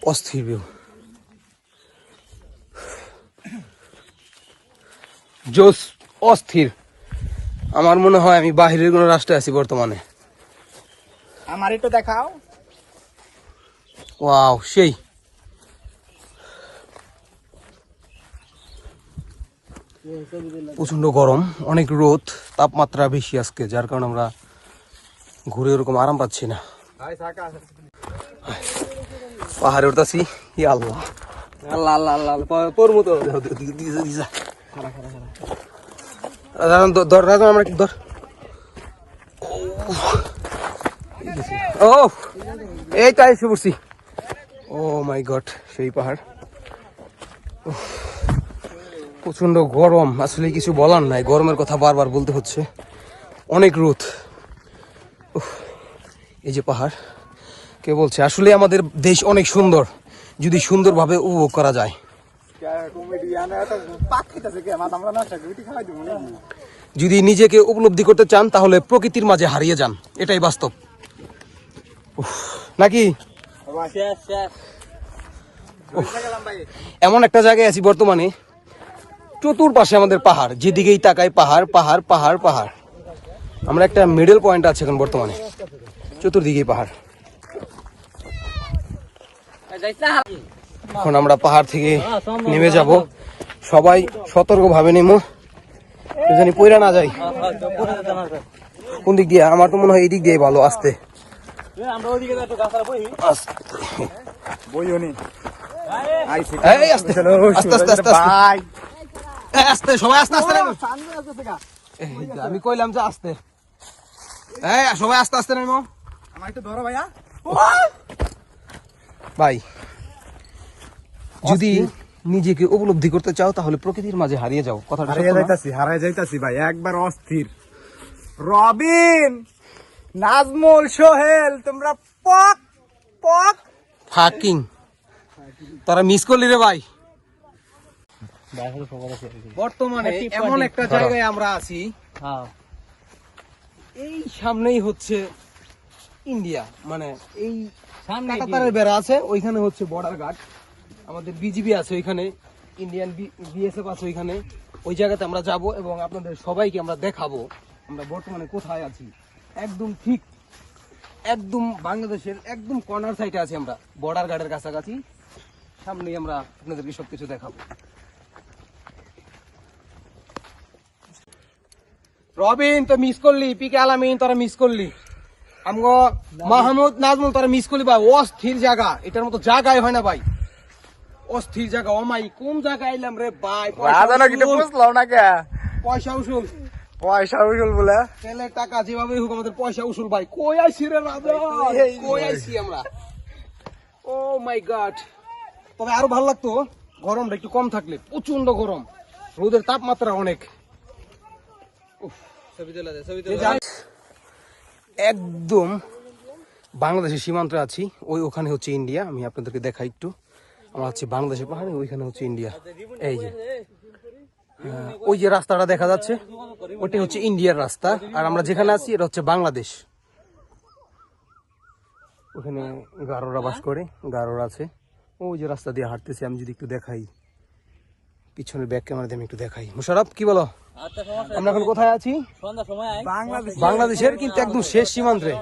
অস্থির ভিউ, জোস, অস্থির। আমার মনে হয় আমি বাহিরের কোন রাষ্ট্রে আছি বর্তমানে। আমার একটু দেখাও। ওয়াও, সেই। প্রচন্ড গরম, অনেক রোদ, তাপমাত্রা বেশি আজকে, যার কারণে আমরা ঘুরে ওরকম আরাম পাচ্ছি না। পাহাড়ে উঠতেছি, আল্লাহ আল্লাহ আল্লাহ আল্লাহ পড়বো তো। আমরা কি ধর। ও এই তো এসে পড়ছি। ও মাই গড, সেই পাহাড়। প্রচন্ড গরম, আসলে কিছু বলার নাই, গরমের কথা বারবার বলতে হচ্ছে, অনেক রোদ। এই যে পাহাড়, কে বলছে আসলে আমাদের দেশ অনেক সুন্দর, যদি সুন্দরভাবে উপভোগ করা যায়। যদি নিজেকে উপলব্ধি করতে চান তাহলে প্রকৃতির মাঝে হারিয়ে যান, এটাই বাস্তব নাকি। এমন একটা জায়গায় আছি বর্তমানে, চতুর্পাশে আমাদের পাহাড়, যেদিকেই তাকাই পাহাড় পাহাড় পাহাড় পাহাড়। আমরা একটা মিডল পয়েন্ট আছে এখন বর্তমানে, চতুর্দিকেই পাহাড়। এখন আমরা পাহাড় থেকে নেমে যাব, সবাই সতর্ক ভাবে নেমো, জানি পয়রা না যাই। কোন দিক দিয়ে? আমার তো মনে হয় এই দিক দিয়ে ভালো, আসতে আস্তে, সবাই আস্তে আস্তে। আমি কইলাম যে আস্তে, সবাই আস্তে আস্তে নেমো। আমার একটু ধরো ভাইয়া। ভাই, যদি নিজেকে উপলব্ধি করতে চাও তাহলে প্রকৃতির মাঝে হারিয়ে যাও। কথাটা হারিয়ে যাইতাছি ভাই, একবার অস্থির। রবিন, নাজমুল, সোহেল, তোমরা পক পক ফাকিং, তোরা মিস করলি রে ভাই। বর্তমানে এমন একটা জায়গায় আমরা আছি, এই সামনেই হচ্ছে ইন্ডিয়া, মানে এই কাঁটাতারের বেড়া আছে, ওইখানে হচ্ছে বর্ডার গার্ড, আমাদের বিজিবি আছে ওইখানে, ইন্ডিয়ান বিএসএফ আছে ওইখানে। ওই জায়গাতে আমরা যাব এবং আপনাদের সবাইকে আমরা দেখাবো আমরা বর্তমানে কোথায় আছি। একদম ঠিক, একদম বাংলাদেশের একদম কর্নার সাইডে আছি আমরা, বর্ডার গার্ডের কাছাকাছি। সামনেই আমরা আপনাদেরকে সবকিছু দেখাবো। রবিন তো মিস করলি, পিকে আলামিন তোরা মিস করলি, আমগো মাহমুদ, নাজমুল তোরা মিস করলি ভাই। অস্থির জায়গা, এটার মতো জায়গায় হয় না ভাই, অস্থির জায়গা। ও মাই, কোন জায়গায় এলাম রে ভাই? পয়সা উসুল, পয়সা উসুল বলে তেলের টাকা যেভাবে হোক আমাদের পয়সা উসুল ভাই। কই আইছি রে রাজা, কই আইছি আমরা? ও মাই গড। তবে আরো ভালো লাগতো গরমটা একটু কম থাকলে, প্রচন্ড গরম, রোদের তাপমাত্রা অনেক। একদম বাংলাদেশের সীমান্তে আছি, ওখানে হচ্ছে ইন্ডিয়া। আমি আপনাদেরকে দেখাই একটু, আমরা হচ্ছে বাংলাদেশের পাহাড়ে, ওইখানে হচ্ছে ইন্ডিয়া। এই যে ওই যে রাস্তাটা দেখা যাচ্ছে, ওইটা হচ্ছে ইন্ডিয়ার রাস্তা, আর আমরা যেখানে আছি এটা হচ্ছে বাংলাদেশ। ওখানে গারোরা বাস করে, গারোরা আছে। ওই যে রাস্তা দিয়ে হাঁটতেছি, আমি যদি একটু দেখাই পিছনের ব্যাক ক্যামেরা দিয়ে আমি একটু দেখাই। মুশারফ কি বলো, আমরা এখন কোথায় আছি? বাংলাদেশের কিন্তু একদম শেষ সীমান্তে।